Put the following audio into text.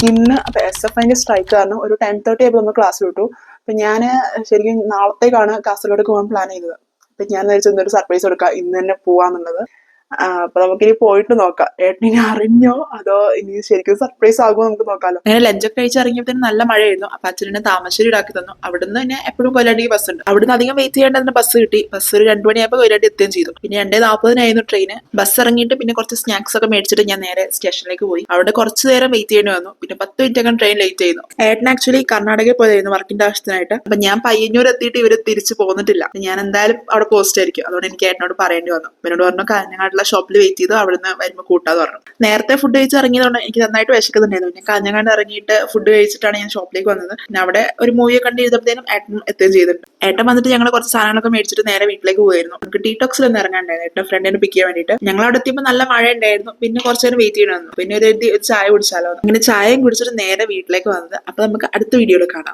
ഇന്ന് അപ്പൊ SFIന്റെ സ്ട്രൈക്ക് കാരണം ഒരു 10:30 ആയപ്പോൾ നമ്മൾ ക്ലാസ് വിട്ടു. അപ്പൊ ഞാൻ ശരിക്കും നാളത്തേക്കാണ് കാസർഗോഡേക്ക് പോകാൻ പ്ലാൻ ചെയ്തത്. അപ്പൊ ഞാൻ വിചാരിച്ചു എന്തൊരു സർപ്രൈസ് കൊടുക്കാം, ഇന്ന് തന്നെ പോവാന്നുള്ളത്. അപ്പൊ നമുക്കിനി പോയിട്ട് നോക്കാം, ഏട്ടനിനി അറിഞ്ഞോ അതോ ഇനി ശരിക്കും സർപ്രൈസ് ആകുമോ നമുക്ക് നോക്കാലോ. അങ്ങനെ ലഞ്ചൊക്കെ കഴിച്ച് ഇറങ്ങിയപ്പോഴത്തേനും നല്ല മഴയായിരുന്നു. അപ്പൊ അച്ഛനെ താമരശ്ശേരി ഇടാക്കി തന്നു. അവിടുന്ന് തന്നെ എപ്പോഴും കൊയിലാണ്ടിക്ക് ബസ് ഉണ്ട്. അവിടുന്ന് അധികം വെയിറ്റ് ചെയ്യേണ്ടതിന് ബസ് കിട്ടി. ബസ് ഒരു 2 മണിയായപ്പോൾ കൊയിലാണ്ടി എത്തുകയും ചെയ്തു. പിന്നെ 2:40 ട്രെയിന്. ബസ് ഇറങ്ങിയിട്ട് പിന്നെ കുറച്ച് സ്നാക്സ് ഒക്കെ മേടിച്ചിട്ട് ഞാൻ നേരെ സ്റ്റേഷനിലേക്ക് പോയി. അവിടെ കുറച്ച് നേരം വെയിറ്റ് ചെയ്യേണ്ടി വന്നു. പിന്നെ 10 മിനിറ്റ് ട്രെയിൻ ലേറ്റ് ചെയ്യുന്നു. ഏട്ടൻ ആക്ച്വലി കർണാടകയിൽ പോയതായിരുന്നു വർക്കിന്റെ ആവശ്യത്തിനായിട്ട്. അപ്പൊ ഞാൻ പയ്യന്നൂർ എത്തിയിട്ട് ഇവര് തിരിച്ചു പോന്നിട്ടില്ല. ഞാൻ എന്തായാലും അവിടെ പോസ്റ്റ് ആയിരിക്കും. അതുകൊണ്ട് എനിക്ക് ഏട്ടനോട് പറയേണ്ടി വന്നു. എന്നോട് പറഞ്ഞു കാഞ്ഞങ്ങാടുള്ള ഷോപ്പിൽ വെയിറ്റ് ചെയ്തു, അവിടുന്ന് വരുമ്പോൾ കൂട്ടാന്ന് പറഞ്ഞു. നേരത്തെ ഫുഡ് കഴിച്ച് ഇറങ്ങിയതുകൊണ്ട് എനിക്ക് നന്നായിട്ട് വിശക്കുന്നുണ്ടായിരുന്നു. ഞാൻ കാഞ്ഞങ്ങാട് ഇറങ്ങിയിട്ട് ഫുഡ് കഴിച്ചിട്ടാണ് ഞാൻ ഷോപ്പിലേക്ക് വന്നത്. പിന്നെ അവിടെ ഒരു മൂവിയെ കണ്ട് ചെയ്തപ്പോഴത്തേനും ഏട്ടൻ എത്തുകയും ചെയ്തിട്ടുണ്ട്. ഏട്ടൻ വന്നിട്ട് ഞങ്ങൾ കുറച്ച് സാധനങ്ങളൊക്കെ മേടിച്ചിട്ട് നേരെ വീട്ടിലേക്ക് പോയിരുന്നു. നമുക്ക് ഡീടോക്സിൽ ഒന്ന് ഇറങ്ങാണ്ടായിരുന്നു ഏട്ടൻ ഫ്രണ്ടിനെ പിക്ക് ചെയ്യാൻ വേണ്ടിയിട്ട്. ഞങ്ങൾ അവിടെ എത്തിയപ്പോൾ നല്ല മഴ ഉണ്ടായിരുന്നു. പിന്നെ കുറച്ച് നേരം വെയിറ്റ് ചെയ്യണമെന്നു. പിന്നെ ഒരു ചായ കുടിച്ചാലോ. അങ്ങനെ ചായയും കുടിച്ചിട്ട് നേരെ വീട്ടിലേക്ക് വന്നത്. അപ്പൊ നമുക്ക് അടുത്ത വീഡിയോയിൽ കാണാം.